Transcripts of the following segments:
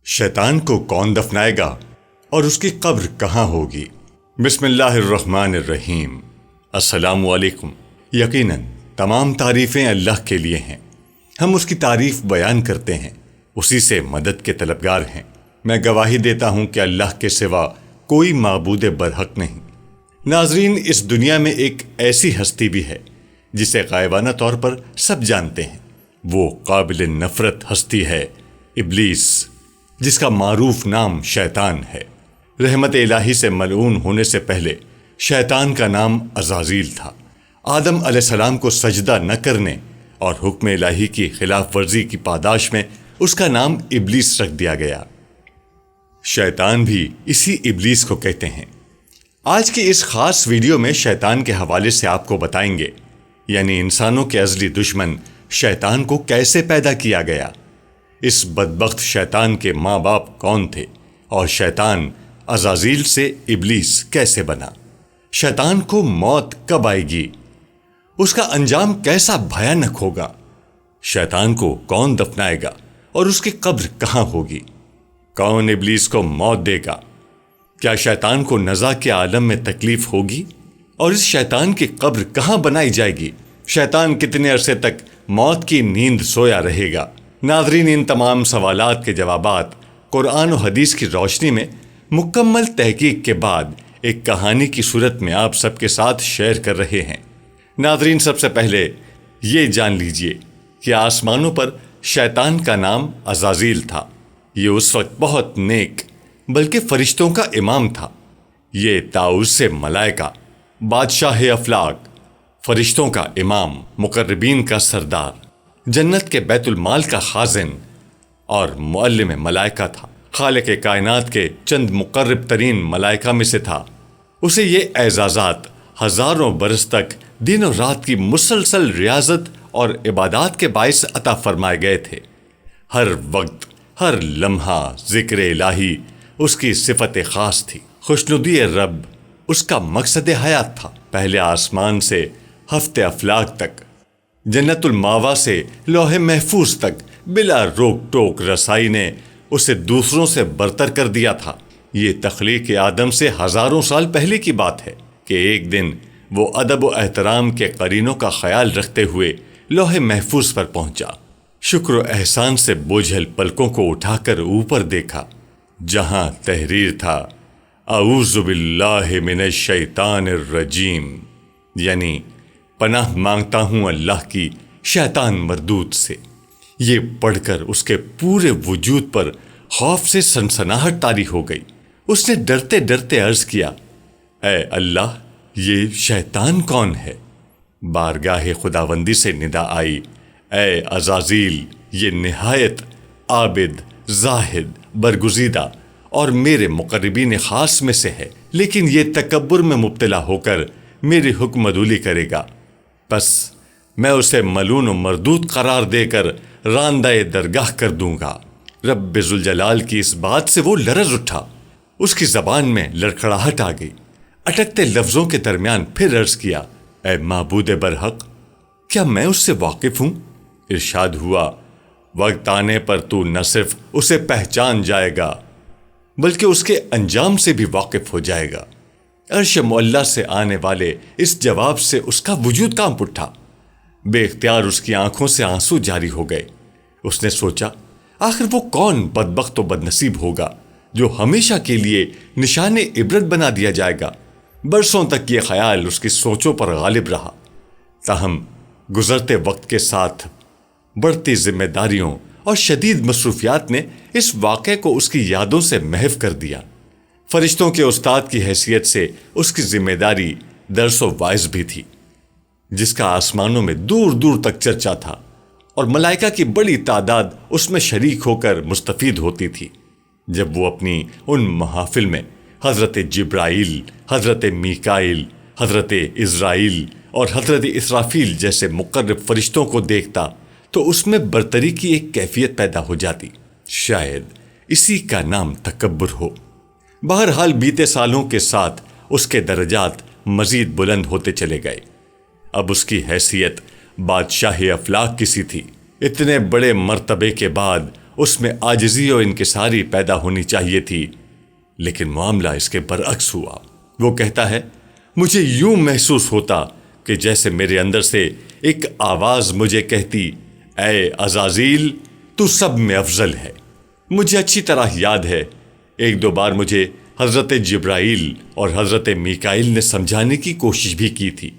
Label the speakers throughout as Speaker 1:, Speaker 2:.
Speaker 1: شیطان کو کون دفنائے گا اور اس کی قبر کہاں ہوگی؟ بسم اللہ الرحمن الرحیم۔ السلام علیکم۔ یقیناً تمام تعریفیں اللہ کے لیے ہیں، ہم اس کی تعریف بیان کرتے ہیں، اسی سے مدد کے طلبگار ہیں۔ میں گواہی دیتا ہوں کہ اللہ کے سوا کوئی معبود برحق نہیں۔ ناظرین، اس دنیا میں ایک ایسی ہستی بھی ہے جسے غائبانہ طور پر سب جانتے ہیں۔ وہ قابل نفرت ہستی ہے ابلیس، جس کا معروف نام شیطان ہے۔ رحمت الہی سے ملعون ہونے سے پہلے شیطان کا نام عزازیل تھا۔ آدم علیہ السلام کو سجدہ نہ کرنے اور حکم الہی کی خلاف ورزی کی پاداش میں اس کا نام ابلیس رکھ دیا گیا۔ شیطان بھی اسی ابلیس کو کہتے ہیں۔ آج کی اس خاص ویڈیو میں شیطان کے حوالے سے آپ کو بتائیں گے، یعنی انسانوں کے ازلی دشمن شیطان کو کیسے پیدا کیا گیا، اس بدبخت شیطان کے ماں باپ کون تھے، اور شیطان عزازیل سے ابلیس کیسے بنا، شیطان کو موت کب آئے گی، اس کا انجام کیسا بھیانک ہوگا، شیطان کو کون دفنائے گا اور اس کی قبر کہاں ہوگی، کون ابلیس کو موت دے گا، کیا شیطان کو نزا کے عالم میں تکلیف ہوگی، اور اس شیطان کی قبر کہاں بنائی جائے گی، شیطان کتنے عرصے تک موت کی نیند سویا رہے گا۔ ناظرین، ان تمام سوالات کے جوابات قرآن و حدیث کی روشنی میں مکمل تحقیق کے بعد ایک کہانی کی صورت میں آپ سب کے ساتھ شیئر کر رہے ہیں۔ ناظرین، سب سے پہلے یہ جان لیجئے کہ آسمانوں پر شیطان کا نام عزازیل تھا۔ یہ اس وقت بہت نیک بلکہ فرشتوں کا امام تھا۔ یہ طاؤس سے ملائکہ، بادشاہ افلاک، فرشتوں کا امام، مقربین کا سردار، جنت کے بیت المال کا خازن اور معلم ملائکہ تھا۔ خالق کائنات کے چند مقرب ترین ملائکہ میں سے تھا۔ اسے یہ اعزازات ہزاروں برس تک دن و رات کی مسلسل ریاضت اور عبادات کے باعث عطا فرمائے گئے تھے۔ ہر وقت، ہر لمحہ ذکر الہی اس کی صفت خاص تھی۔ خوشنودی رب اس کا مقصد حیات تھا۔ پہلے آسمان سے ہفتے افلاک تک، جنت الماوا سے لوح محفوظ تک بلا روک ٹوک رسائی نے اسے دوسروں سے برتر کر دیا تھا۔ یہ تخلیق آدم سے ہزاروں سال پہلے کی بات ہے کہ ایک دن وہ ادب و احترام کے قرینوں کا خیال رکھتے ہوئے لوح محفوظ پر پہنچا۔ شکر و احسان سے بوجھل پلکوں کو اٹھا کر اوپر دیکھا، جہاں تحریر تھا اعوذ باللہ من الشیطان الرجیم، یعنی پناہ مانگتا ہوں اللہ کی شیطان مردود سے۔ یہ پڑھ کر اس کے پورے وجود پر خوف سے سنسناہٹ طاری ہو گئی۔ اس نے ڈرتے ڈرتے عرض کیا، اے اللہ، یہ شیطان کون ہے؟ بارگاہ خداوندی سے ندا آئی، اے عزازیل، یہ نہایت عابد، زاہد، برگزیدہ اور میرے مقربین خاص میں سے ہے، لیکن یہ تکبر میں مبتلا ہو کر میری حکم عدولی کرے گا، بس میں اسے ملعون و مردود قرار دے کر راندہ درگاہ کر دوں گا۔ رب ذوالجلال کی اس بات سے وہ لرز اٹھا، اس کی زبان میں لڑکھڑاہٹ آ گئی۔ اٹکتے لفظوں کے درمیان پھر عرض کیا، اے معبود برحق، کیا میں اس سے واقف ہوں؟ ارشاد ہوا، وقت آنے پر تو نہ صرف اسے پہچان جائے گا بلکہ اس کے انجام سے بھی واقف ہو جائے گا۔ عرش معلیٰ سے آنے والے اس جواب سے اس کا وجود کانپ اٹھا۔ بے اختیار اس کی آنکھوں سے آنسو جاری ہو گئے۔ اس نے سوچا، آخر وہ کون بدبخت و بدنصیب ہوگا جو ہمیشہ کے لیے نشان عبرت بنا دیا جائے گا؟ برسوں تک یہ خیال اس کی سوچوں پر غالب رہا، تاہم گزرتے وقت کے ساتھ بڑھتی ذمہ داریوں اور شدید مصروفیات نے اس واقعے کو اس کی یادوں سے محو کر دیا۔ فرشتوں کے استاد کی حیثیت سے اس کی ذمہ داری درس و واعظ بھی تھی، جس کا آسمانوں میں دور دور تک چرچا تھا، اور ملائکہ کی بڑی تعداد اس میں شریک ہو کر مستفید ہوتی تھی۔ جب وہ اپنی ان محافل میں حضرت جبرائیل، حضرت میکائیل، حضرت عزرائیل اور حضرت اسرافیل جیسے مقرب فرشتوں کو دیکھتا تو اس میں برتری کی ایک کیفیت پیدا ہو جاتی۔ شاید اسی کا نام تکبر ہو۔ بہرحال بیتے سالوں کے ساتھ اس کے درجات مزید بلند ہوتے چلے گئے۔ اب اس کی حیثیت بادشاہ افلاک کی سی تھی۔ اتنے بڑے مرتبے کے بعد اس میں عاجزی اور انکساری پیدا ہونی چاہیے تھی، لیکن معاملہ اس کے برعکس ہوا۔ وہ کہتا ہے، مجھے یوں محسوس ہوتا کہ جیسے میرے اندر سے ایک آواز مجھے کہتی، اے عزازیل، تو سب میں افضل ہے۔ مجھے اچھی طرح یاد ہے، ایک دو بار مجھے حضرت جبرائیل اور حضرت میکائیل نے سمجھانے کی کوشش بھی کی تھی،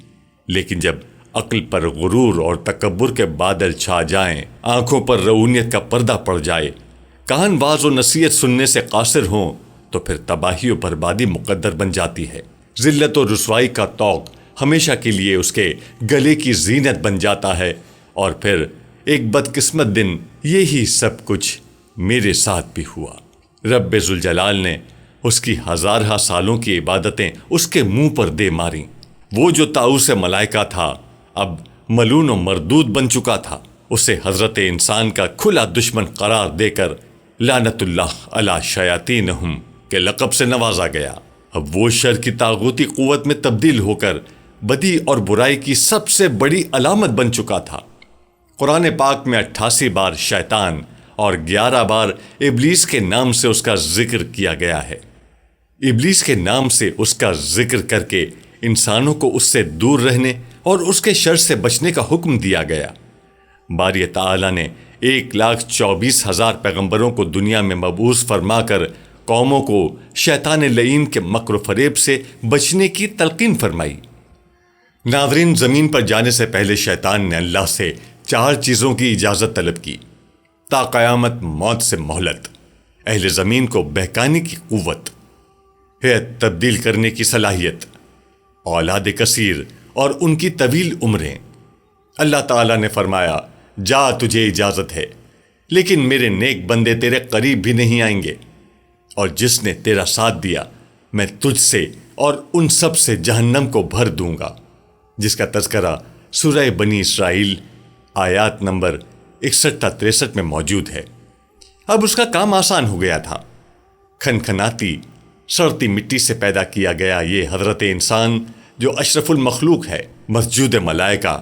Speaker 1: لیکن جب عقل پر غرور اور تکبر کے بادل چھا جائیں، آنکھوں پر رعونیت کا پردہ پڑ جائے، کان واعظ و نصیحت سننے سے قاصر ہوں، تو پھر تباہی و بربادی مقدر بن جاتی ہے۔ ذلت و رسوائی کا طوق ہمیشہ کے لیے اس کے گلے کی زینت بن جاتا ہے، اور پھر ایک بدقسمت دن یہی سب کچھ میرے ساتھ بھی ہوا۔ رب ذوالجلال نے اس کی ہزارہ سالوں کی عبادتیں اس کے منہ پر دے ماریں۔ وہ جو طاؤس ملائکہ تھا اب ملون و مردود بن چکا تھا، اسے حضرت انسان کا کھلا دشمن قرار دے کر لعنت اللہ علی شیاطینہم کے لقب سے نوازا گیا۔ اب وہ شر کی طاغوتی قوت میں تبدیل ہو کر بدی اور برائی کی سب سے بڑی علامت بن چکا تھا۔ قرآن پاک میں 88 بار شیطان اور 11 بار ابلیس کے نام سے اس کا ذکر کیا گیا ہے۔ ابلیس کے نام سے اس کا ذکر کر کے انسانوں کو اس سے دور رہنے اور اس کے شر سے بچنے کا حکم دیا گیا۔ باری تعالیٰ نے 1,24,000 پیغمبروں کو دنیا میں مبعوث فرما کر قوموں کو شیطان لعین کے مکر و فریب سے بچنے کی تلقین فرمائی۔ ناظرین، زمین پر جانے سے پہلے شیطان نے اللہ سے 4 چیزوں کی اجازت طلب کی: تا قیامت موت سے مہلت، اہل زمین کو بہکانے کی قوت، ہیئت تبدیل کرنے کی صلاحیت، اولاد کثیر اور ان کی طویل عمریں۔ اللہ تعالیٰ نے فرمایا، جا تجھے اجازت ہے، لیکن میرے نیک بندے تیرے قریب بھی نہیں آئیں گے، اور جس نے تیرا ساتھ دیا میں تجھ سے اور ان سب سے جہنم کو بھر دوں گا، جس کا تذکرہ سورہ بنی اسرائیل آیات نمبر 61 تا 63 میں موجود ہے۔ اب اس کا کام آسان ہو گیا تھا۔ کھنکھناتی سڑتی مٹی سے پیدا کیا گیا یہ حضرت انسان جو اشرف المخلوق ہے، مسجود ملائکہ،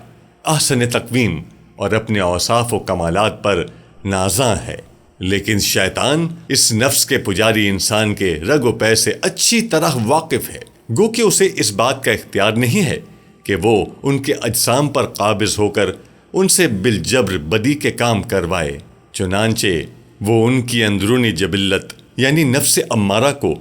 Speaker 1: احسن تقویم اور اپنے اوصاف و کمالات پر نازاں ہے، لیکن شیطان اس نفس کے پجاری انسان کے رگ و پے سے اچھی طرح واقف ہے، گو کہ اسے اس بات کا اختیار نہیں ہے کہ وہ ان کے اجسام پر قابض ہو کر ان سے بالجبر بدی کے کام کروائے۔ چنانچہ وہ ان کی اندرونی جبلت یعنی نفس امارہ کو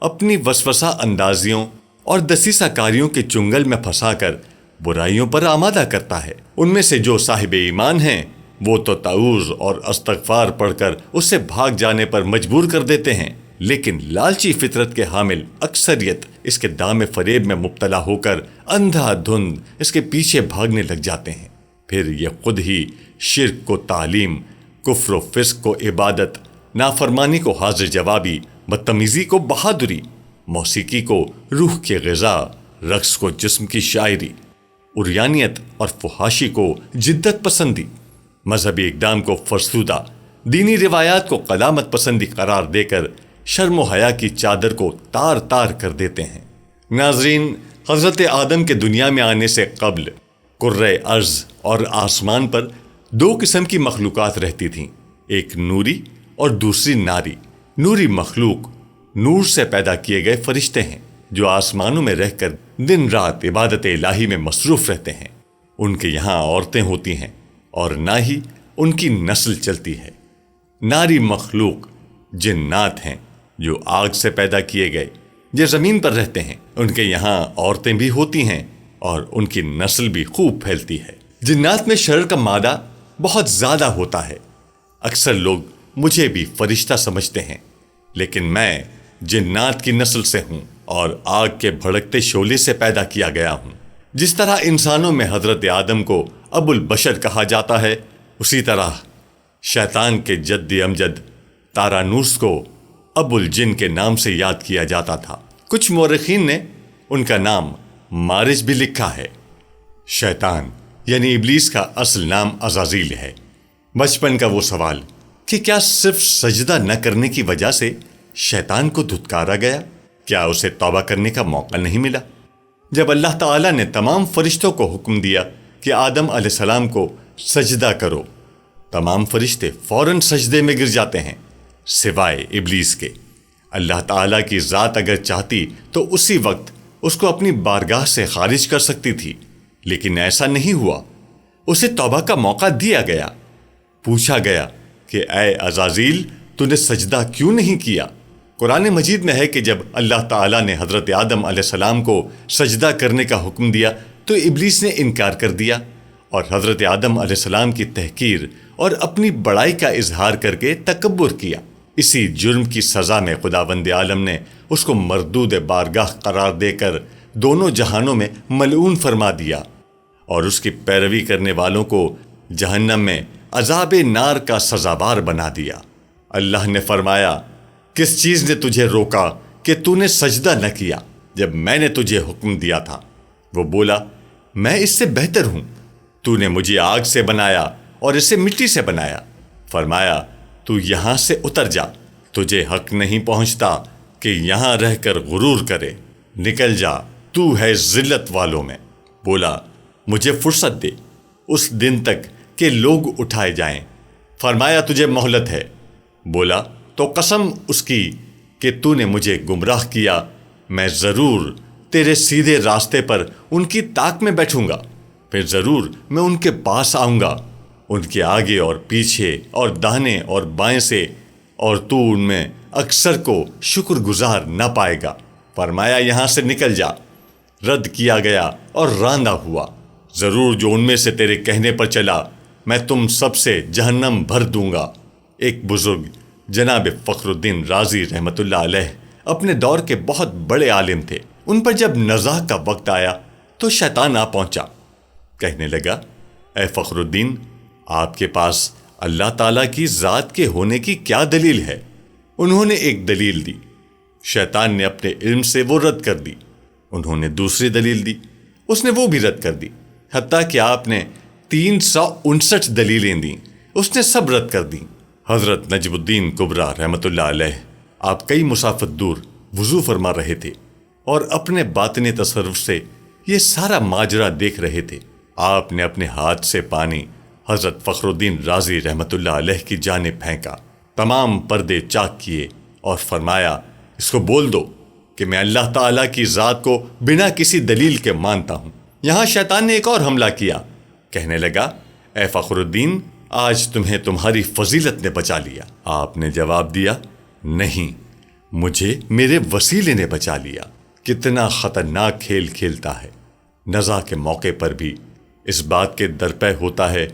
Speaker 1: اپنی وسوسہ اندازیوں اور دسیسہ کاریوں کے چنگل میں پھنسا کر برائیوں پر آمادہ کرتا ہے۔ ان میں سے جو صاحب ایمان ہیں وہ تو تعوذ اور استغفار پڑھ کر اسے بھاگ جانے پر مجبور کر دیتے ہیں، لیکن لالچی فطرت کے حامل اکثریت اس کے دام فریب میں مبتلا ہو کر اندھا دھند اس کے پیچھے بھاگنے لگ جاتے ہیں۔ پھر یہ خود ہی شرک کو تعلیم، کفر و فسق کو عبادت، نافرمانی کو حاضر جوابی، بدتمیزی کو بہادری، موسیقی کو روح کی غذا، رقص کو جسم کی شاعری، عریانیت اور فحاشی کو جدت پسندی، مذہبی اقدام کو فرسودہ، دینی روایات کو قدامت پسندی قرار دے کر شرم و حیا کی چادر کو تار تار کر دیتے ہیں۔ ناظرین، حضرت آدم کے دنیا میں آنے سے قبل کرۂ ارض اور آسمان پر 2 قسم کی مخلوقات رہتی تھیں، ایک نوری اور دوسری ناری۔ نوری مخلوق نور سے پیدا کیے گئے فرشتے ہیں جو آسمانوں میں رہ کر دن رات عبادت الہی میں مصروف رہتے ہیں۔ ان کے یہاں عورتیں ہوتی ہیں اور نہ ہی ان کی نسل چلتی ہے۔ ناری مخلوق جنات ہیں جو آگ سے پیدا کیے گئے، جو زمین پر رہتے ہیں۔ ان کے یہاں عورتیں بھی ہوتی ہیں اور ان کی نسل بھی خوب پھیلتی ہے۔ جنات میں شرر کا مادہ بہت زیادہ ہوتا ہے۔ اکثر لوگ مجھے بھی فرشتہ سمجھتے ہیں، لیکن میں جنات کی نسل سے ہوں اور آگ کے بھڑکتے شعلے سے پیدا کیا گیا ہوں۔ جس طرح انسانوں میں حضرت آدم کو ابو البشر کہا جاتا ہے، اسی طرح شیطان کے جد امجد تارانوس کو ابو الجن کے نام سے یاد کیا جاتا تھا۔ کچھ مورخین نے ان کا نام مارج بھی لکھا ہے۔ شیطان یعنی ابلیس کا اصل نام عزازیل ہے۔ بچپن کا وہ سوال کہ کیا صرف سجدہ نہ کرنے کی وجہ سے شیطان کو دھتکارا گیا؟ کیا اسے توبہ کرنے کا موقع نہیں ملا؟ جب اللہ تعالیٰ نے تمام فرشتوں کو حکم دیا کہ آدم علیہ السلام کو سجدہ کرو تمام فرشتے فوراً سجدے میں گر جاتے ہیں سوائے ابلیس کے۔ اللہ تعالیٰ کی ذات اگر چاہتی تو اسی وقت اس کو اپنی بارگاہ سے خارج کر سکتی تھی، لیکن ایسا نہیں ہوا۔ اسے توبہ کا موقع دیا گیا۔ پوچھا گیا کہ اے عزازیل، تو نے سجدہ کیوں نہیں کیا؟ قرآن مجید میں ہے کہ جب اللہ تعالیٰ نے حضرت آدم علیہ السلام کو سجدہ کرنے کا حکم دیا تو ابلیس نے انکار کر دیا اور حضرت آدم علیہ السلام کی تحقیر اور اپنی بڑائی کا اظہار کر کے تکبر کیا۔ اسی جرم کی سزا میں خداوند عالم نے اس کو مردود بارگاہ قرار دے کر دونوں جہانوں میں ملعون فرما دیا اور اس کی پیروی کرنے والوں کو جہنم میں عذاب نار کا سزاوار بنا دیا۔ اللہ نے فرمایا، کس چیز نے تجھے روکا کہ تو نے سجدہ نہ کیا جب میں نے تجھے حکم دیا تھا؟ وہ بولا، میں اس سے بہتر ہوں، تو نے مجھے آگ سے بنایا اور اسے مٹی سے بنایا۔ فرمایا، تو یہاں سے اتر جا، تجھے حق نہیں پہنچتا کہ یہاں رہ کر غرور کرے، نکل جا، تو ہے ذلت والوں میں۔ بولا، مجھے فرصت دے اس دن تک کہ لوگ اٹھائے جائیں۔ فرمایا، تجھے مہلت ہے۔ بولا، تو قسم اس کی کہ تو نے مجھے گمراہ کیا، میں ضرور تیرے سیدھے راستے پر ان کی طاق میں بیٹھوں گا، پھر ضرور میں ان کے پاس آؤں گا، ان کے آگے اور پیچھے اور داہنے اور بائیں سے، اور تو ان میں اکثر کو شکر گزار نہ پائے گا۔ فرمایا، یہاں سے نکل جا۔ رد کیا گیا اور راندہ ہوا۔ ضرور جو ان میں سے تیرے کہنے پر چلا میں تم سب سے جہنم بھر دوں گا۔ ایک بزرگ جناب فخر الدین رازی رحمۃ اللہ علیہ اپنے دور کے بہت بڑے عالم تھے۔ ان پر جب نزاع کا وقت آیا تو شیطان آ پہنچا، کہنے لگا، اے فخر الدین، آپ کے پاس اللہ تعالیٰ کی ذات کے ہونے کی کیا دلیل ہے؟ انہوں نے ایک دلیل دی، شیطان نے اپنے علم سے وہ رد کر دی۔ انہوں نے دوسری دلیل دی، اس نے وہ بھی رد کر دی، حتیٰ کہ آپ نے 359 دلیلیں دیں، اس نے سب رد کر دیں۔ حضرت نجم الدین کبریٰ رحمۃ اللہ علیہ آپ کئی مسافت دور وضو فرما رہے تھے اور اپنے باطنی تصرف سے یہ سارا ماجرا دیکھ رہے تھے۔ آپ نے اپنے ہاتھ سے پانی حضرت فخر الدین رازی رحمۃ اللہ علیہ کی جانب پھینکا، تمام پردے چاک کیے اور فرمایا، اس کو بول دو کہ میں اللہ تعالیٰ کی ذات کو بنا کسی دلیل کے مانتا ہوں۔ یہاں شیطان نے ایک اور حملہ کیا، کہنے لگا، اے فخر الدین، آج تمہیں تمہاری فضیلت نے بچا لیا۔ آپ نے جواب دیا، نہیں، مجھے میرے وسیلے نے بچا لیا۔ کتنا خطرناک کھیل کھیلتا ہے۔ نزاع کے موقع پر بھی اس بات کے درپے ہوتا ہے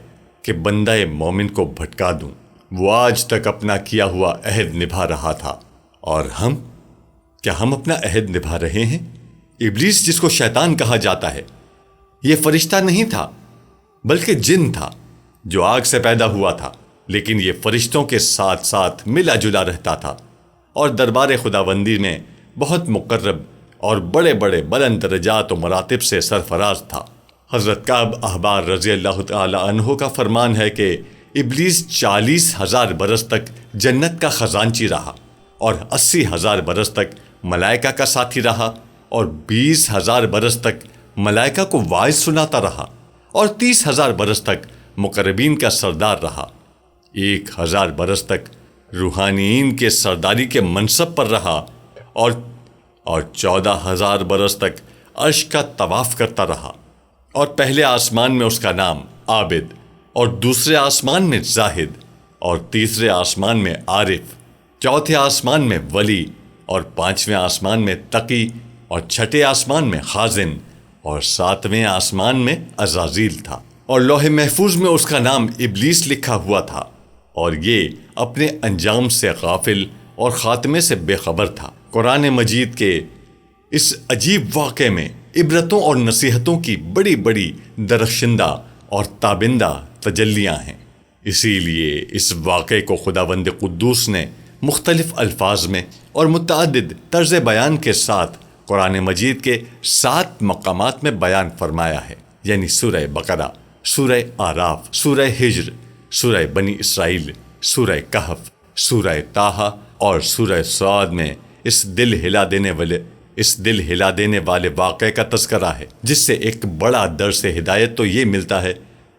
Speaker 1: کہ بندہ مومن کو بھٹکا دوں۔ وہ آج تک اپنا کیا ہوا عہد نبھا رہا تھا، اور کیا ہم اپنا عہد نبھا رہے ہیں؟ ابلیس، جس کو شیطان کہا جاتا ہے، یہ فرشتہ نہیں تھا بلکہ جن تھا جو آگ سے پیدا ہوا تھا، لیکن یہ فرشتوں کے ساتھ ساتھ ملا جلا رہتا تھا اور دربار خداوندی میں بہت مقرب اور بڑے بڑے بلند درجات و مراتب سے سرفراز تھا۔ حضرت کعب احبار رضی اللہ تعالی عنہ کا فرمان ہے کہ ابلیس 40,000 برس تک جنت کا خزانچی رہا اور 80,000 برس تک ملائکہ کا ساتھی رہا اور 20,000 برس تک ملائکہ کو واعظ سناتا رہا اور 30,000 برس تک مقربین کا سردار رہا، 1,000 برس تک روحانیین کے سرداری کے منصب پر رہا اور 14,000 برس تک عرش کا طواف کرتا رہا، اور پہلے آسمان میں اس کا نام عابد اور دوسرے آسمان میں زاہد اور تیسرے آسمان میں عارف، چوتھے آسمان میں ولی اور پانچویں آسمان میں تقی اور چھٹے آسمان میں خازن اور ساتویں آسمان میں عزازیل تھا، اور لوح محفوظ میں اس کا نام ابلیس لکھا ہوا تھا، اور یہ اپنے انجام سے غافل اور خاتمے سے بے خبر تھا۔ قرآن مجید کے اس عجیب واقعے میں عبرتوں اور نصیحتوں کی بڑی بڑی درخشندہ اور تابندہ تجلیاں ہیں۔ اسی لیے اس واقعے کو خداوند قدوس نے مختلف الفاظ میں اور متعدد طرز بیان کے ساتھ قرآن مجید کے 7 مقامات میں بیان فرمایا ہے، یعنی سورہ بقرہ، سورہ آراف، سورہ ہجر، سورہ بنی اسرائیل، سورہ کہف، سورہ طٰہٰ اور سورہ صاد میں اس دل ہلا دینے والے واقعے کا تذکرہ ہے، جس سے ایک بڑا درس ہدایت تو یہ ملتا ہے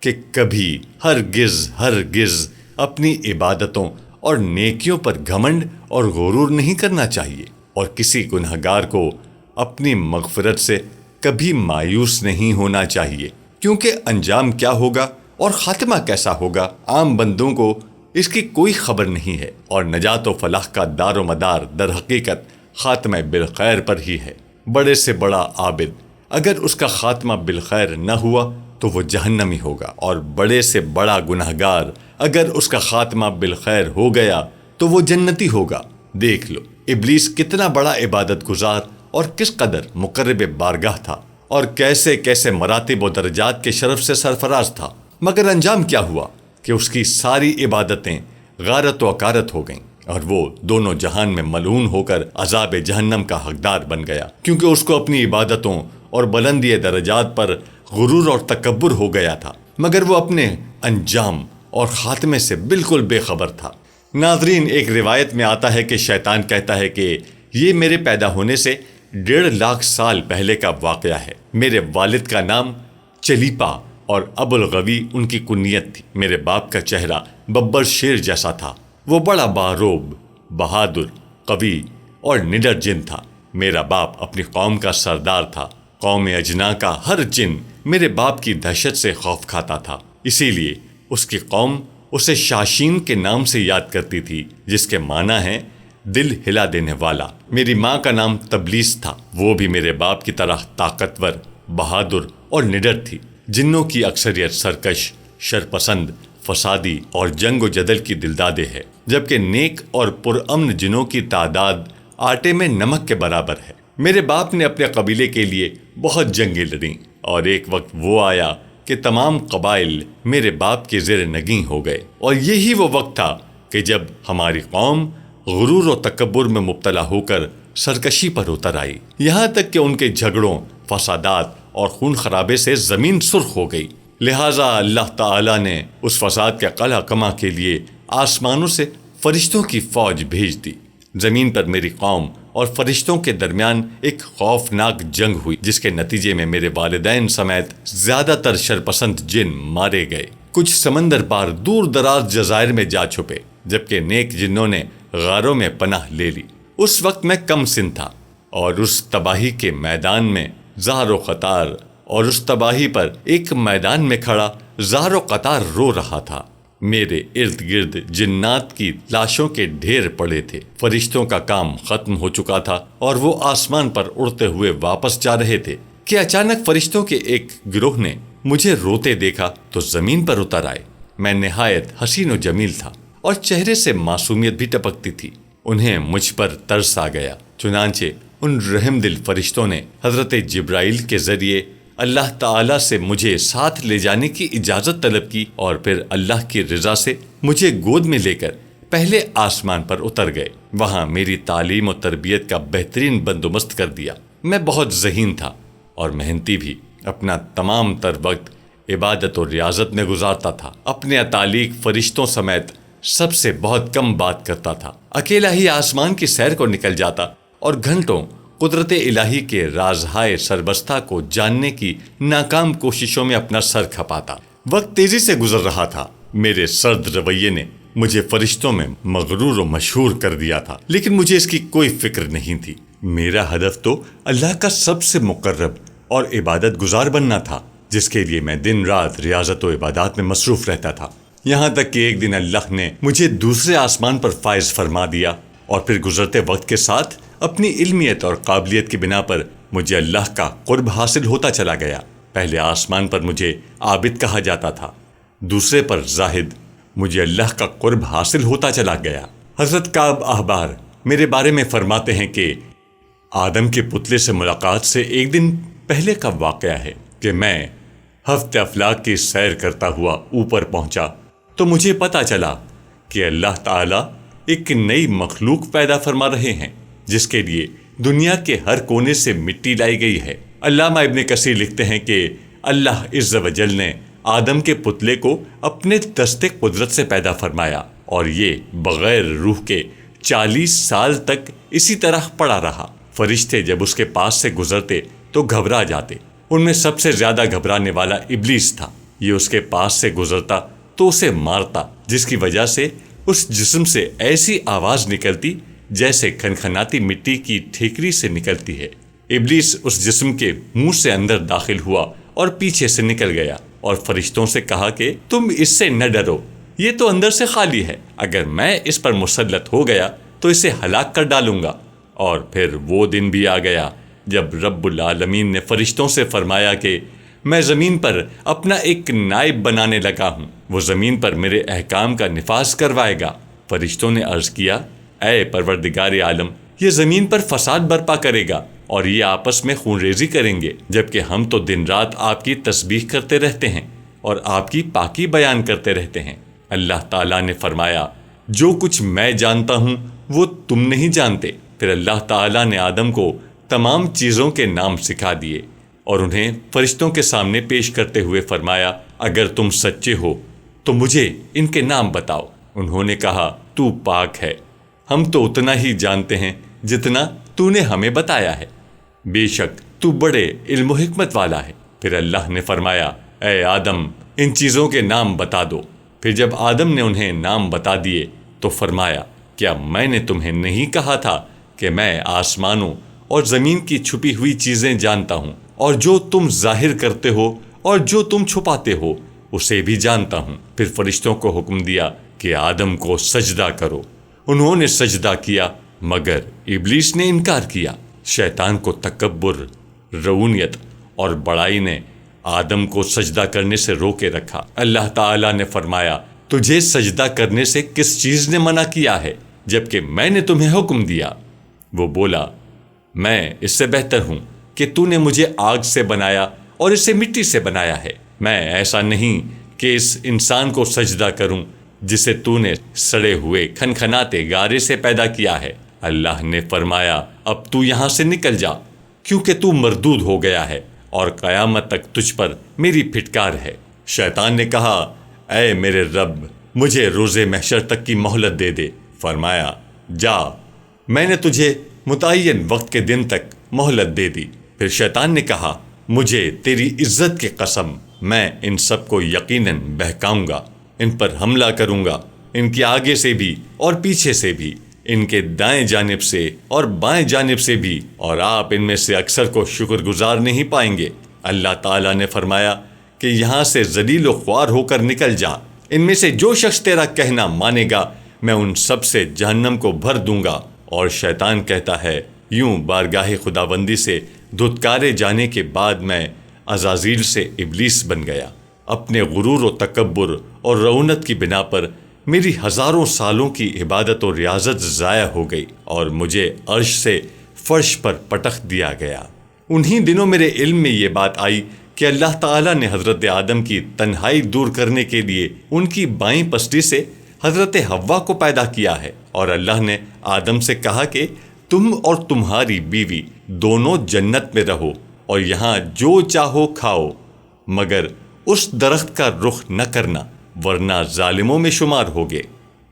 Speaker 1: کہ کبھی ہرگز اپنی عبادتوں اور نیکیوں پر گھمنڈ اور غرور نہیں کرنا چاہیے، اور کسی گنہگار کو اپنی مغفرت سے کبھی مایوس نہیں ہونا چاہیے، کیونکہ انجام کیا ہوگا اور خاتمہ کیسا ہوگا عام بندوں کو اس کی کوئی خبر نہیں ہے، اور نجات و فلاح کا دار و مدار در حقیقت خاتمہ بالخیر پر ہی ہے۔ بڑے سے بڑا عابد اگر اس کا خاتمہ بالخیر نہ ہوا تو وہ جہنمی ہوگا، اور بڑے سے بڑا گنہگار اگر اس کا خاتمہ بالخیر ہو گیا تو وہ جنتی ہوگا۔ دیکھ لو ابلیس کتنا بڑا عبادت گزار اور کس قدر مقرب بارگاہ تھا، اور کیسے کیسے مراتب و درجات کے شرف سے سرفراز تھا، مگر انجام کیا ہوا کہ اس کی ساری عبادتیں غارت و اکارت ہو گئیں، اور وہ دونوں جہان میں ملعون ہو کر عذاب جہنم کا حقدار بن گیا، کیونکہ اس کو اپنی عبادتوں اور بلندی درجات پر غرور اور تکبر ہو گیا تھا، مگر وہ اپنے انجام اور خاتمے سے بالکل بے خبر تھا۔ ناظرین، ایک روایت میں آتا ہے کہ شیطان کہتا ہے کہ یہ میرے پیدا ہونے سے 1.5 لاکھ سال پہلے کا واقعہ ہے۔ میرے والد کا نام چلیپا اور ابو الغوی ان کی کنیت تھی۔ میرے باپ کا چہرہ ببر شیر جیسا تھا۔ وہ بڑا باروب، بہادر، قوی اور نڈر جن تھا۔ میرا باپ اپنی قوم کا سردار تھا۔ قوم اجنا کا ہر جن میرے باپ کی دہشت سے خوف کھاتا تھا، اسی لیے اس کی قوم اسے شاشین کے نام سے یاد کرتی تھی، جس کے معنی ہے دل ہلا دینے والا۔ میری ماں کا نام تبلیس تھا۔ وہ بھی میرے باپ کی طرح طاقتور، بہادر اور نڈر تھی۔ جنوں کی اکثریت سرکش، شرپسند، فسادی اور جنگ و جدل کی دلدادے ہے، جبکہ نیک اور پرامن جنوں کی تعداد آٹے میں نمک کے برابر ہے۔ میرے باپ نے اپنے قبیلے کے لیے بہت جنگیں لڑیں، اور ایک وقت وہ آیا کہ تمام قبائل میرے باپ کے زیر نگیں ہو گئے، اور یہی وہ وقت تھا کہ جب ہماری قوم غرور و تکبر میں مبتلا ہو کر سرکشی پر اتر آئی، یہاں تک کہ ان کے جھگڑوں، فسادات اور خون خرابے سے زمین سرخ ہو گئی۔ لہٰذا اللہ تعالیٰ نے اس فساد کے قلع کما کے لیے آسمانوں سے فرشتوں کی فوج بھیج دی۔ زمین پر میری قوم اور فرشتوں کے درمیان ایک خوفناک جنگ ہوئی، جس کے نتیجے میں میرے والدین سمیت زیادہ تر شرپسند جن مارے گئے۔ کچھ سمندر پار دور دراز جزائر میں جا چھپے، جبکہ نیک جنوں نے غاروں میں پناہ لے لی۔ اس وقت میں کم سن تھا، اور اس تباہی کے میدان میں زار و قطار، اور اس تباہی پر ایک میدان میں کھڑا زار و قطار رو رہا تھا۔ میرے ارد گرد جنات کی لاشوں کے ڈھیر پڑے تھے۔ فرشتوں کا کام ختم ہو چکا تھا، اور وہ آسمان پر اڑتے ہوئے واپس جا رہے تھے کہ اچانک فرشتوں کے ایک گروہ نے مجھے روتے دیکھا تو زمین پر اتر آئے۔ میں نہایت حسین و جمیل تھا، اور چہرے سے معصومیت بھی ٹپکتی تھی۔ انہیں مجھ پر ترس آ گیا، چنانچہ ان رحم دل فرشتوں نے حضرت جبرائیل کے ذریعے اللہ تعالیٰ سے مجھے ساتھ لے جانے کی اجازت طلب کی، اور پھر اللہ کی رضا سے مجھے گود میں لے کر پہلے آسمان پر اتر گئے۔ وہاں میری تعلیم و تربیت کا بہترین بندوبست کر دیا۔ میں بہت ذہین تھا اور محنتی بھی۔ اپنا تمام تر وقت عبادت و ریاضت میں گزارتا تھا۔ اپنے اتالیق فرشتوں سمیت سب سے بہت کم بات کرتا تھا۔ اکیلا ہی آسمان کی سیر کو نکل جاتا، اور گھنٹوں قدرت الہی کے رازہائے سربستہ کو جاننے کی ناکام کوششوں میں اپنا سر کھپاتا۔ وقت تیزی سے گزر رہا تھا۔ میرے سرد رویے نے مجھے فرشتوں میں مغرور و مشہور کر دیا تھا، لیکن مجھے اس کی کوئی فکر نہیں تھی۔ میرا ہدف تو اللہ کا سب سے مقرب اور عبادت گزار بننا تھا، جس کے لیے میں دن رات ریاضت و عبادات میں مصروف رہتا تھا۔ یہاں تک کہ ایک دن اللہ نے مجھے دوسرے آسمان پر فائز فرما دیا، اور پھر گزرتے وقت کے ساتھ اپنی علمیت اور قابلیت کی بنا پر مجھے اللہ کا قرب حاصل ہوتا چلا گیا۔ پہلے آسمان پر مجھے عابد کہا جاتا تھا، دوسرے پر زاہد۔ مجھے اللہ کا قرب حاصل ہوتا چلا گیا۔ حضرت کعب احبار میرے بارے میں فرماتے ہیں کہ آدم کے پتلے سے ملاقات سے ایک دن پہلے کا واقعہ ہے کہ میں ہفت افلاک کی سیر کرتا ہوا اوپر پہنچا تو مجھے پتا چلا کہ اللہ تعالیٰ ایک نئی مخلوق پیدا فرما رہے ہیں، جس کے لیے دنیا کے ہر کونے سے مٹی لائی گئی ہے۔ علامہ ابن کثیر لکھتے ہیں کہ اللہ عز و جل نے آدم کے پتلے کو اپنے دست قدرت سے پیدا فرمایا، اور یہ بغیر روح کے 40 سال تک اسی طرح پڑا رہا۔ فرشتے جب اس کے پاس سے گزرتے تو گھبرا جاتے۔ ان میں سب سے زیادہ گھبرانے والا ابلیس تھا۔ یہ اس کے پاس سے گزرتا تو اسے مارتا، جس کی وجہ سے اس جسم سے ایسی آواز نکلتی جیسے کھنکھناتی مٹی کی ٹھیکری سے نکلتی ہے۔ ابلیس اس جسم کے منہ سے اندر داخل ہوا اور پیچھے سے نکل گیا اور فرشتوں سے کہا کہ تم اس سے نہ ڈرو، یہ تو اندر سے خالی ہے، اگر میں اس پر مسلط ہو گیا تو اسے ہلاک کر ڈالوں گا۔ اور پھر وہ دن بھی آ گیا جب رب العالمین نے فرشتوں سے فرمایا کہ میں زمین پر اپنا ایک نائب بنانے لگا ہوں، وہ زمین پر میرے احکام کا نفاذ کروائے گا۔ فرشتوں نے عرض کیا، اے پروردگار عالم، یہ زمین پر فساد برپا کرے گا اور یہ آپس میں خون ریزی کریں گے، جبکہ ہم تو دن رات آپ کی تسبیح کرتے رہتے ہیں اور آپ کی پاکی بیان کرتے رہتے ہیں۔ اللہ تعالیٰ نے فرمایا، جو کچھ میں جانتا ہوں وہ تم نہیں جانتے۔ پھر اللہ تعالیٰ نے آدم کو تمام چیزوں کے نام سکھا دیے اور انہیں فرشتوں کے سامنے پیش کرتے ہوئے فرمایا، اگر تم سچے ہو تو مجھے ان کے نام بتاؤ۔ انہوں نے کہا، تو پاک ہے، ہم تو اتنا ہی جانتے ہیں جتنا تو نے ہمیں بتایا ہے، بے شک تو بڑے علم و حکمت والا ہے۔ پھر اللہ نے فرمایا، اے آدم، ان چیزوں کے نام بتا دو۔ پھر جب آدم نے انہیں نام بتا دیے تو فرمایا، کیا میں نے تمہیں نہیں کہا تھا کہ میں آسمانوں اور زمین کی چھپی ہوئی چیزیں جانتا ہوں، اور جو تم ظاہر کرتے ہو اور جو تم چھپاتے ہو اسے بھی جانتا ہوں۔ پھر فرشتوں کو حکم دیا کہ آدم کو سجدہ کرو۔ انہوں نے سجدہ کیا مگر ابلیس نے انکار کیا۔ شیطان کو تکبر، رعونیت اور بڑائی نے آدم کو سجدہ کرنے سے روکے رکھا۔ اللہ تعالیٰ نے فرمایا، تجھے سجدہ کرنے سے کس چیز نے منع کیا ہے جبکہ میں نے تمہیں حکم دیا؟ وہ بولا، میں اس سے بہتر ہوں کہ تو نے مجھے آگ سے بنایا اور اسے مٹی سے بنایا ہے۔ میں ایسا نہیں کہ اس انسان کو سجدہ کروں جسے تو نے سڑے ہوئے کھنکھناتے گارے سے پیدا کیا ہے۔ اللہ نے فرمایا، اب تو یہاں سے نکل جا، کیونکہ تو مردود ہو گیا ہے اور قیامت تک تجھ پر میری پھٹکار ہے۔ شیطان نے کہا، اے میرے رب، مجھے روز محشر تک کی مہلت دے دے۔ فرمایا، جا، میں نے تجھے متعین وقت کے دن تک مہلت دے دی۔ پھر شیطان نے کہا، مجھے تیری عزت کی قسم، میں ان سب کو یقیناً بہکاؤں گا، ان پر حملہ کروں گا، ان کے آگے سے بھی اور پیچھے سے بھی، ان کے دائیں جانب سے اور بائیں جانب سے بھی، اور آپ ان میں سے اکثر کو شکر گزار نہیں پائیں گے۔ اللہ تعالیٰ نے فرمایا کہ یہاں سے ذلیل و خوار ہو کر نکل جا، ان میں سے جو شخص تیرا کہنا مانے گا میں ان سب سے جہنم کو بھر دوں گا۔ اور شیطان کہتا ہے، یوں بارگاہ خداوندی سے دھتکارے جانے کے بعد میں عزازیل سے ابلیس بن گیا۔ اپنے غرور و تکبر اور رعونت کی بنا پر میری ہزاروں سالوں کی عبادت و ریاضت ضائع ہو گئی اور مجھے عرش سے فرش پر پٹخ دیا گیا۔ انہی دنوں میرے علم میں یہ بات آئی کہ اللہ تعالیٰ نے حضرت آدم کی تنہائی دور کرنے کے لیے ان کی بائیں پسلی سے حضرت حوا کو پیدا کیا ہے، اور اللہ نے آدم سے کہا کہ تم اور تمہاری بیوی دونوں جنت میں رہو اور یہاں جو چاہو کھاؤ، مگر اس درخت کا رخ نہ کرنا ورنہ ظالموں میں شمار ہوگے۔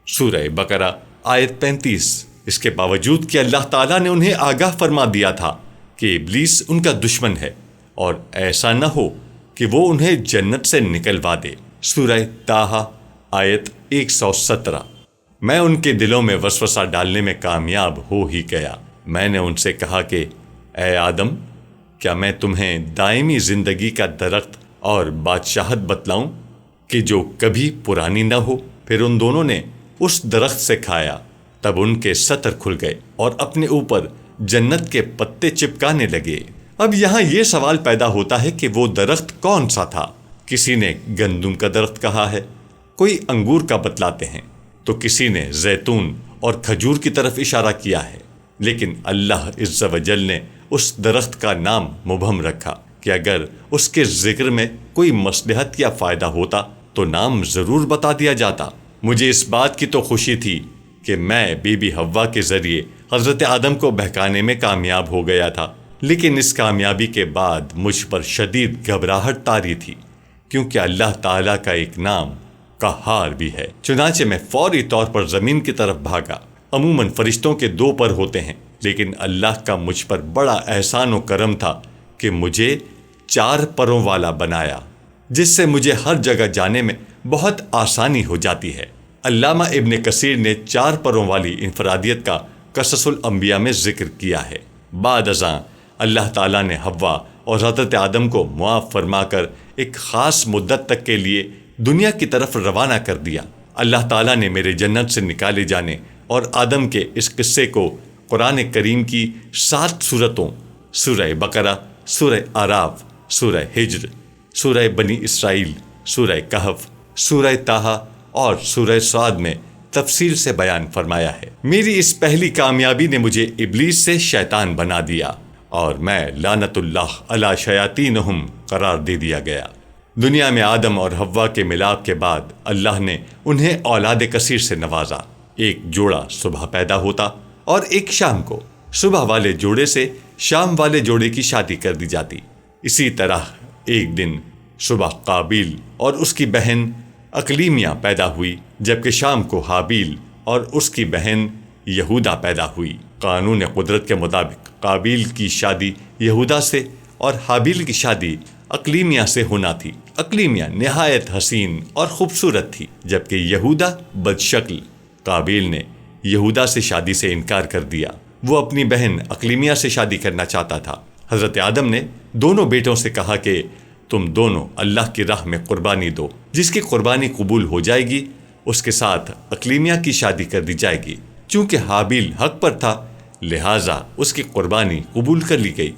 Speaker 1: سورہ بقرہ آیت 35۔ اس کے باوجود کہ اللہ تعالیٰ نے انہیں آگاہ فرما دیا تھا کہ ابلیس ان کا دشمن ہے اور ایسا نہ ہو کہ وہ انہیں جنت سے نکلوا دے۔ سورہ طٰہٰ آیت 117۔ میں ان کے دلوں میں وسوسہ ڈالنے میں کامیاب ہو ہی گیا۔ میں نے ان سے کہا کہ اے آدم، کیا میں تمہیں دائمی زندگی کا درخت اور بادشاہت بتلاؤں کہ جو کبھی پرانی نہ ہو؟ پھر ان دونوں نے اس درخت سے کھایا، تب ان کے سطر کھل گئے اور اپنے اوپر جنت کے پتے چپکانے لگے۔ اب یہاں یہ سوال پیدا ہوتا ہے کہ وہ درخت کون سا تھا؟ کسی نے گندم کا درخت کہا ہے، کوئی انگور کا بتلاتے ہیں، تو کسی نے زیتون اور کھجور کی طرف اشارہ کیا ہے، لیکن اللہ عز و جل نے اس درخت کا نام مبہم رکھا کہ اگر اس کے ذکر میں کوئی مصلحت یا فائدہ ہوتا تو نام ضرور بتا دیا جاتا۔ مجھے اس بات کی تو خوشی تھی کہ میں بی بی حوا کے ذریعے حضرت آدم کو بہکانے میں کامیاب ہو گیا تھا، لیکن اس کامیابی کے بعد مجھ پر شدید گھبراہٹ طاری تھی، کیونکہ اللہ تعالیٰ کا ایک نام قہار بھی ہے۔ چنانچہ میں فوری طور پر زمین کی طرف بھاگا۔ عموماً فرشتوں کے 2 پر ہوتے ہیں، لیکن اللہ کا مجھ پر بڑا احسان و کرم تھا کہ مجھے 4 پروں والا بنایا۔ جس سے مجھے ہر جگہ جانے میں بہت آسانی ہو جاتی ہے۔ علامہ ابن کثیر نے 4 پروں والی انفرادیت کا قصص الانبیاء میں ذکر کیا ہے۔ بعد ازاں اللہ تعالیٰ نے حوا اور حضرت آدم کو معاف فرما کر ایک خاص مدت تک کے لیے دنیا کی طرف روانہ کر دیا۔ اللہ تعالیٰ نے میرے جنت سے نکالے جانے اور آدم کے اس قصے کو قرآن کریم کی 7 سورتوں، سورہ بقرہ، سورہ اعراف، سورہ ہجر، سورہ بنی اسرائیل، سورہ کہف، سورہ طٰہٰ اور سورہ صاد میں تفصیل سے بیان فرمایا ہے۔ میری اس پہلی کامیابی نے مجھے ابلیس سے شیطان بنا دیا اور میں لعنت اللہ علی شیاطینہم قرار دے دیا گیا۔ دنیا میں آدم اور حوا کے ملاپ کے بعد اللہ نے انہیں اولاد کثیر سے نوازا۔ ایک جوڑا صبح پیدا ہوتا اور ایک شام کو۔ صبح والے جوڑے سے شام والے جوڑے کی شادی کر دی جاتی۔ اسی طرح ایک دن صبح قابیل اور اس کی بہن اقلیمیہ پیدا ہوئی، جبکہ شام کو حابیل اور اس کی بہن یہودا پیدا ہوئی۔ قانون قدرت کے مطابق قابیل کی شادی یہودا سے اور حابیل کی شادی اقلیمیہ سے ہونا تھی۔ اقلیمیہ نہایت حسین اور خوبصورت تھی، جبکہ یہودا بدشکل۔ قابیل نے یہودا سے شادی سے انکار کر دیا۔ وہ اپنی بہن اقلیمیہ سے شادی کرنا چاہتا تھا۔ حضرت آدم نے دونوں بیٹوں سے کہا کہ تم دونوں اللہ کی راہ میں قربانی دو، جس کی قربانی قبول ہو جائے گی اس کے ساتھ اقلیمیہ کی شادی کر دی جائے گی۔ چونکہ حابیل حق پر تھا لہٰذا اس کی قربانی قبول کر لی گئی۔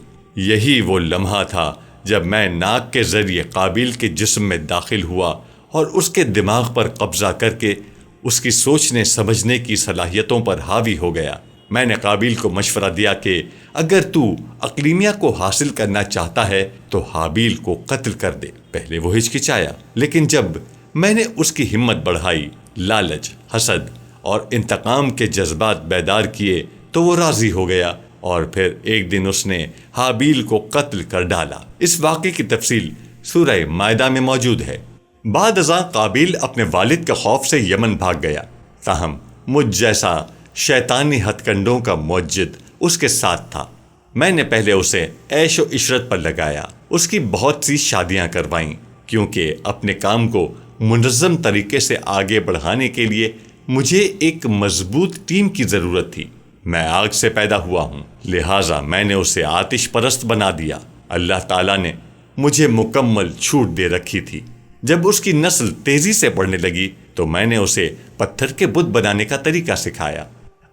Speaker 1: یہی وہ لمحہ تھا جب میں ناک کے ذریعے قابیل کے جسم میں داخل ہوا اور اس کے دماغ پر قبضہ کر کے اس کی سوچنے سمجھنے کی صلاحیتوں پر حاوی ہو گیا۔ میں نے قابیل کو مشورہ دیا کہ اگر تو اقلیمیہ کو حاصل کرنا چاہتا ہے تو حابیل کو قتل کر دے۔ پہلے وہ ہچکچایا، لیکن جب میں نے اس کی ہمت بڑھائی، لالچ، حسد اور انتقام کے جذبات بیدار کیے تو وہ راضی ہو گیا اور پھر ایک دن اس نے حابیل کو قتل کر ڈالا۔ اس واقعے کی تفصیل سورہ مائدہ میں موجود ہے۔ بعد ازاں قابیل اپنے والد کے خوف سے یمن بھاگ گیا، تاہم مجھ جیسا شیطانی ہتھ کنڈوں کا موجد اس کے ساتھ تھا۔ میں نے پہلے اسے عیش و عشرت پر لگایا، اس کی بہت سی شادیاں کروائیں، کیونکہ اپنے کام کو منظم طریقے سے آگے بڑھانے کے لیے مجھے ایک مضبوط ٹیم کی ضرورت تھی۔ میں آگ سے پیدا ہوا ہوں، لہٰذا میں نے اسے آتش پرست بنا دیا۔ اللہ تعالیٰ نے مجھے مکمل چھوٹ دے رکھی تھی۔ جب اس کی نسل تیزی سے بڑھنے لگی تو میں نے اسے پتھر کے بت بنانے کا طریقہ سکھایا۔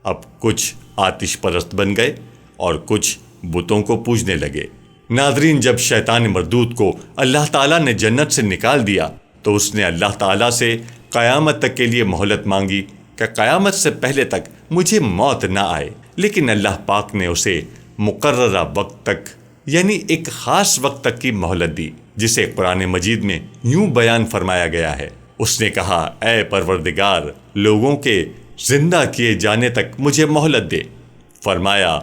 Speaker 1: اب کچھ آتش پرست بن گئے اور کچھ بتوں کو پوجنے لگے۔ ناظرین، جب شیطان مردود کو اللہ تعالیٰ نے جنت سے نکال دیا تو اس نے اللہ تعالیٰ سے قیامت تک کے لیے مہلت مانگی کہ قیامت سے پہلے تک مجھے موت نہ آئے، لیکن اللہ پاک نے اسے مقررہ وقت تک، یعنی ایک خاص وقت تک کی مہلت دی، جسے قرآن مجید میں یوں بیان فرمایا گیا ہے۔ اس نے کہا، اے پروردگار، لوگوں کے زندہ کیے جانے تک مجھے مہلت دے۔ فرمایا،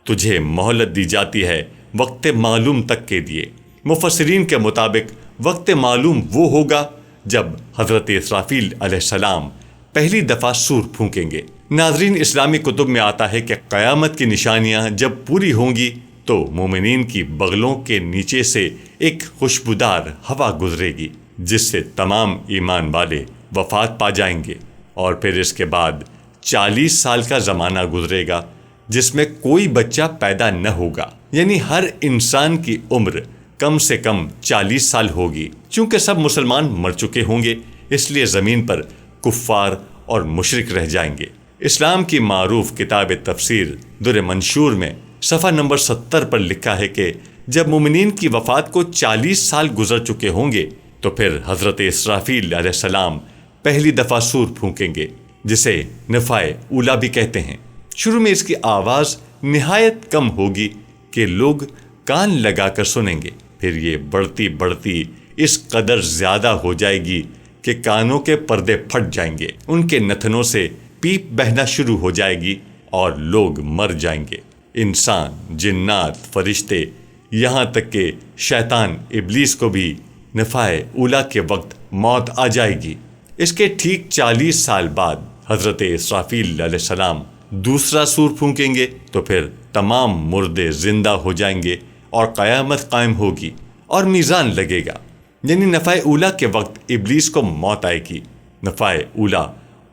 Speaker 1: تجھے مہلت دی جاتی ہے وقت معلوم تک کے لیے۔ مفسرین کے مطابق وقت معلوم وہ ہوگا جب حضرت اسرافیل علیہ السلام پہلی دفعہ سور پھونکیں گے۔ ناظرین، اسلامی کتب میں آتا ہے کہ قیامت کی نشانیاں جب پوری ہوں گی تو مومنین کی بغلوں کے نیچے سے ایک خوشبودار ہوا گزرے گی، جس سے تمام ایمان والے وفات پا جائیں گے، اور پھر اس کے بعد 40 سال کا زمانہ گزرے گا جس میں کوئی بچہ پیدا نہ ہوگا، یعنی ہر انسان کی عمر کم سے کم 40 سال ہوگی۔ چونکہ سب مسلمان مر چکے ہوں گے اس لیے زمین پر کفار اور مشرک رہ جائیں گے۔ اسلام کی معروف کتاب تفسیر در منشور میں صفحہ نمبر 70 پر لکھا ہے کہ جب مومنین کی وفات کو 40 سال گزر چکے ہوں گے تو پھر حضرت اسرافیل علیہ السلام پہلی دفعہ سور پھونکیں گے، جسے نفخہ اولیٰ بھی کہتے ہیں۔ شروع میں اس کی آواز نہایت کم ہوگی کہ لوگ کان لگا کر سنیں گے، پھر یہ بڑھتی بڑھتی اس قدر زیادہ ہو جائے گی کہ کانوں کے پردے پھٹ جائیں گے، ان کے نتنوں سے پیپ بہنا شروع ہو جائے گی اور لوگ مر جائیں گے۔ انسان، جنات، فرشتے، یہاں تک کہ شیطان ابلیس کو بھی نفخہ اولیٰ کے وقت موت آ جائے گی۔ اس کے ٹھیک 40 سال بعد حضرت اسرافیل علیہ السلام دوسرا سور پھونکیں گے تو پھر تمام مردے زندہ ہو جائیں گے اور قیامت قائم ہوگی اور میزان لگے گا۔ یعنی نفع اولا کے وقت ابلیس کو موت آئے گی۔ نفع اولا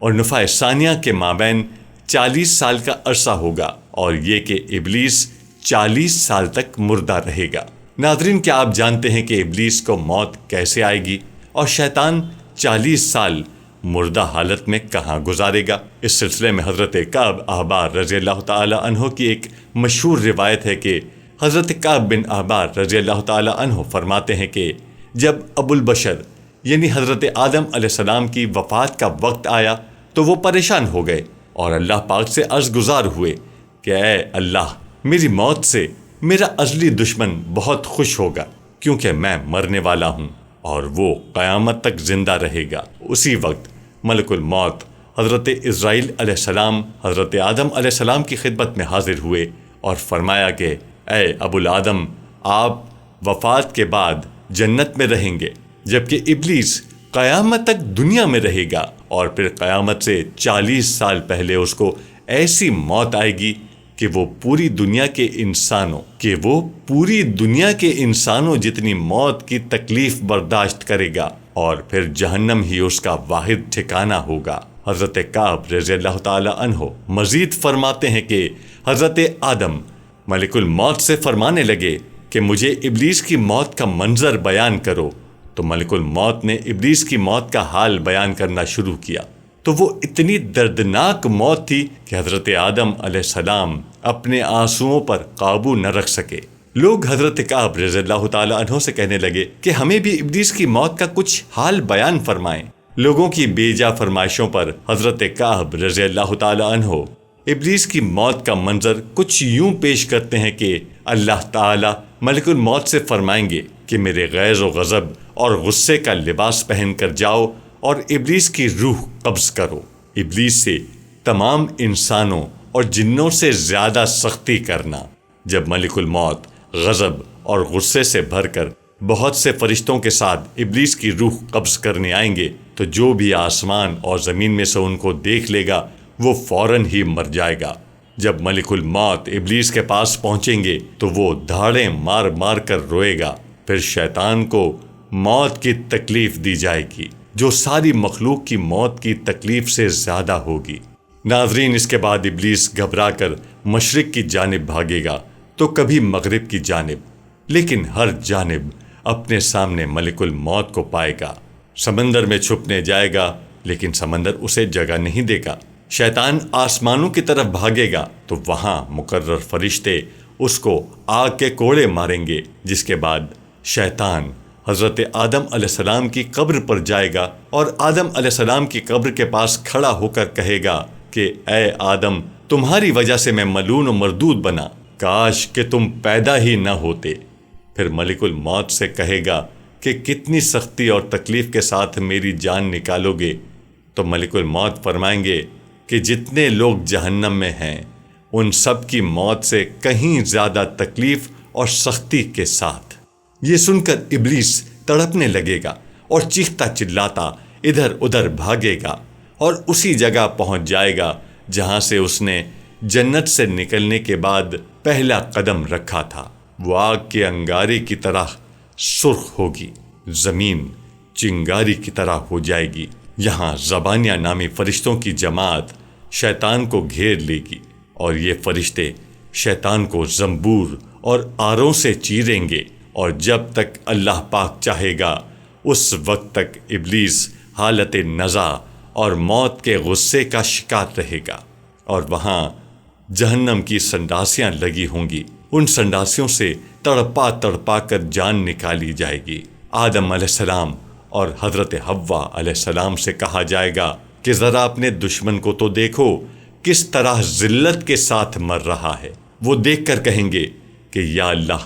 Speaker 1: اور نفع ثانیہ کے مابین 40 سال کا عرصہ ہوگا، اور یہ کہ ابلیس 40 سال تک مردہ رہے گا۔ ناظرین، کیا آپ جانتے ہیں کہ ابلیس کو موت کیسے آئے گی اور شیطان 40 سال مردہ حالت میں کہاں گزارے گا؟ اس سلسلے میں حضرت کعب احبار رضی اللہ تعالی عنہ کی ایک مشہور روایت ہے کہ حضرت کعب بن احبار رضی اللہ تعالی عنہ فرماتے ہیں کہ جب ابو البشر یعنی حضرت آدم علیہ السلام کی وفات کا وقت آیا تو وہ پریشان ہو گئے اور اللہ پاک سے عرض گزار ہوئے کہ اے اللہ، میری موت سے میرا ازلی دشمن بہت خوش ہوگا، کیونکہ میں مرنے والا ہوں اور وہ قیامت تک زندہ رہے گا۔ اسی وقت ملک الموت حضرت اسرائیل علیہ السلام حضرت آدم علیہ السلام کی خدمت میں حاضر ہوئے اور فرمایا کہ اے ابو الآدم، آپ وفات کے بعد جنت میں رہیں گے، جبکہ ابلیس قیامت تک دنیا میں رہے گا، اور پھر قیامت سے 40 سال پہلے اس کو ایسی موت آئے گی کہ وہ پوری دنیا کے انسانوں جتنی موت کی تکلیف برداشت کرے گا، اور پھر جہنم ہی اس کا واحد ٹھکانہ ہوگا۔ حضرت کعب رضی اللہ تعالی عنہ مزید فرماتے ہیں کہ حضرت آدم ملک الموت سے فرمانے لگے کہ مجھے ابلیس کی موت کا منظر بیان کرو، تو ملک الموت نے ابلیس کی موت کا حال بیان کرنا شروع کیا، تو وہ اتنی دردناک موت تھی کہ حضرت آدم علیہ السلام اپنے آنسوؤں پر قابو نہ رکھ سکے۔ لوگ حضرت کعب رضی اللہ تعالی عنہ سے کہنے لگے کہ ہمیں بھی ابلیس کی موت کا کچھ حال بیان فرمائیں۔ لوگوں کی بیجا فرمائشوں پر حضرت کعب رضی اللہ تعالی عنہ ابلیس کی موت کا منظر کچھ یوں پیش کرتے ہیں کہ اللہ تعالی ملک الموت سے فرمائیں گے کہ میرے غیظ و غضب اور غصے کا لباس پہن کر جاؤ اور ابلیس کی روح قبض کرو۔ ابلیس سے تمام انسانوں اور جنوں سے زیادہ سختی کرنا۔ جب ملک الموت غضب اور غصے سے بھر کر بہت سے فرشتوں کے ساتھ ابلیس کی روح قبض کرنے آئیں گے تو جو بھی آسمان اور زمین میں سے ان کو دیکھ لے گا وہ فوراً ہی مر جائے گا۔ جب ملک الموت ابلیس کے پاس پہنچیں گے تو وہ دھاڑیں مار مار کر روئے گا۔ پھر شیطان کو موت کی تکلیف دی جائے گی جو ساری مخلوق کی موت کی تکلیف سے زیادہ ہوگی۔ ناظرین، اس کے بعد ابلیس گھبرا کر مشرق کی جانب بھاگے گا تو کبھی مغرب کی جانب، لیکن ہر جانب اپنے سامنے ملک الموت کو پائے گا۔ سمندر میں چھپنے جائے گا لیکن سمندر اسے جگہ نہیں دے گا۔ شیطان آسمانوں کی طرف بھاگے گا تو وہاں مقرر فرشتے اس کو آگ کے کوڑے ماریں گے، جس کے بعد شیطان حضرت آدم علیہ السلام کی قبر پر جائے گا اور آدم علیہ السلام کی قبر کے پاس کھڑا ہو کر کہے گا کہ اے آدم، تمہاری وجہ سے میں ملعون و مردود بنا، کاش کہ تم پیدا ہی نہ ہوتے۔ پھر ملک الموت سے کہے گا کہ کتنی سختی اور تکلیف کے ساتھ میری جان نکالو گے؟ تو ملک الموت فرمائیں گے کہ جتنے لوگ جہنم میں ہیں ان سب کی موت سے کہیں زیادہ تکلیف اور سختی کے ساتھ۔ یہ سن کر ابلیس تڑپنے لگے گا اور چیختا چلاتا ادھر ادھر بھاگے گا اور اسی جگہ پہنچ جائے گا جہاں سے اس نے جنت سے نکلنے کے بعد پہلا قدم رکھا تھا۔ وہ آگ کے انگارے کی طرح سرخ ہوگی، زمین چنگاری کی طرح ہو جائے گی۔ یہاں زبانیہ نامی فرشتوں کی جماعت شیطان کو گھیر لے گی اور یہ فرشتے شیطان کو زنبور اور آروں سے چیریں گے، اور جب تک اللہ پاک چاہے گا اس وقت تک ابلیس حالت نزع اور موت کے غصے کا شکار رہے گا، اور وہاں جہنم کی سنڈاسیاں لگی ہوں گی۔ ان سنڈاسیوں سے تڑپا تڑپا کر جان نکالی جائے گی۔ آدم علیہ السلام اور حضرت حوا علیہ السلام سے کہا جائے گا کہ ذرا اپنے دشمن کو تو دیکھو کس طرح ذلت کے ساتھ مر رہا ہے۔ وہ دیکھ کر کہیں گے کہ یا اللہ،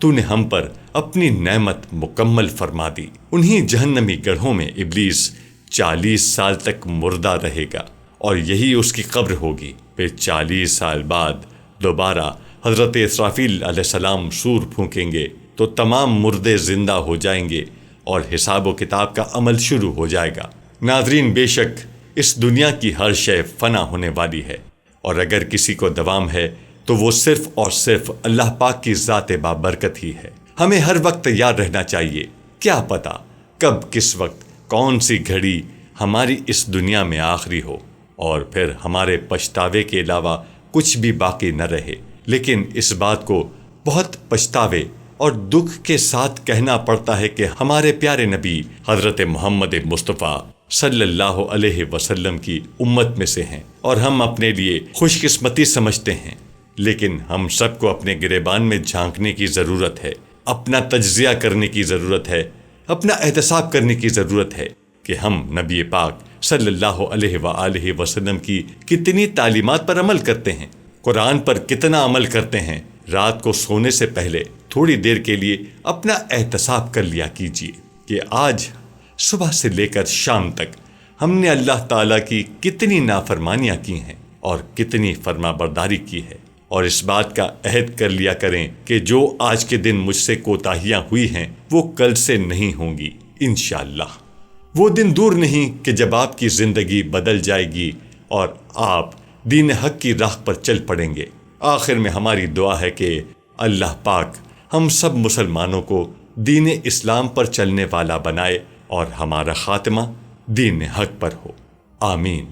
Speaker 1: تو نے ہم پر اپنی نعمت مکمل فرما دی۔ انہی جہنمی گڑھوں میں ابلیس 40 سال تک مردہ رہے گا اور یہی اس کی قبر ہوگی۔ پھر 40 سال بعد دوبارہ حضرت اسرافیل علیہ السلام سور پھونکیں گے تو تمام مردے زندہ ہو جائیں گے اور حساب و کتاب کا عمل شروع ہو جائے گا۔ ناظرین، بے شک اس دنیا کی ہر شے فنا ہونے والی ہے، اور اگر کسی کو دوام ہے تو وہ صرف اور صرف اللہ پاک کی ذات بابرکت ہی ہے۔ ہمیں ہر وقت تیار رہنا چاہیے، کیا پتہ کب کس وقت کون سی گھڑی ہماری اس دنیا میں آخری ہو اور پھر ہمارے پچھتاوے کے علاوہ کچھ بھی باقی نہ رہے۔ لیکن اس بات کو بہت پچھتاوے اور دکھ کے ساتھ کہنا پڑتا ہے کہ ہمارے پیارے نبی حضرت محمد مصطفیٰ صلی اللہ علیہ وسلم کی امت میں سے ہیں اور ہم اپنے لیے خوش قسمتی سمجھتے ہیں، لیکن ہم سب کو اپنے گریبان میں جھانکنے کی ضرورت ہے، اپنا تجزیہ کرنے کی ضرورت ہے، اپنا احتساب کرنے کی ضرورت ہے کہ ہم نبی پاک صلی اللہ علیہ وآلہ وسلم کی کتنی تعلیمات پر عمل کرتے ہیں، قرآن پر کتنا عمل کرتے ہیں۔ رات کو سونے سے پہلے تھوڑی دیر کے لیے اپنا احتساب کر لیا کیجیے کہ آج صبح سے لے کر شام تک ہم نے اللہ تعالیٰ کی کتنی نافرمانیاں کی ہیں اور کتنی فرما برداری کی ہے، اور اس بات کا عہد کر لیا کریں کہ جو آج کے دن مجھ سے کوتاہیاں ہوئی ہیں وہ کل سے نہیں ہوں گی انشاءاللہ۔ وہ دن دور نہیں کہ جب آپ کی زندگی بدل جائے گی اور آپ دین حق کی راہ پر چل پڑیں گے۔ آخر میں ہماری دعا ہے کہ اللہ پاک ہم سب مسلمانوں کو دین اسلام پر چلنے والا بنائے اور ہمارا خاتمہ دین حق پر ہو، آمین۔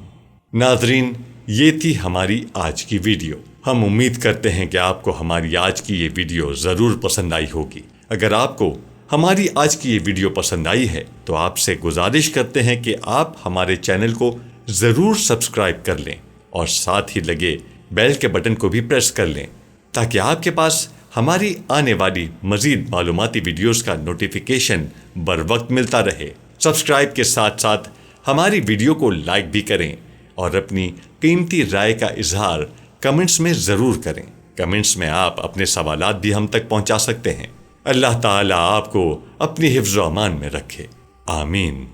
Speaker 1: ناظرین، یہ تھی ہماری آج کی ویڈیو۔ ہم امید کرتے ہیں کہ آپ کو ہماری آج کی یہ ویڈیو ضرور پسند آئی ہوگی۔ اگر آپ کو ہماری آج کی یہ ویڈیو پسند آئی ہے تو آپ سے گزارش کرتے ہیں کہ آپ ہمارے چینل کو ضرور سبسکرائب کر لیں اور ساتھ ہی لگے بیل کے بٹن کو بھی پریس کر لیں تاکہ آپ کے پاس ہماری آنے والی مزید معلوماتی ویڈیوز کا نوٹیفیکیشن بر وقت ملتا رہے۔ سبسکرائب کے ساتھ ساتھ ہماری ویڈیو کو لائک بھی کریں اور اپنی قیمتی رائے کا اظہار کمنٹس میں ضرور کریں۔ کمنٹس میں آپ اپنے سوالات بھی ہم تک پہنچا سکتے ہیں۔ اللہ تعالیٰ آپ کو اپنی حفظ و امان میں رکھے، آمین۔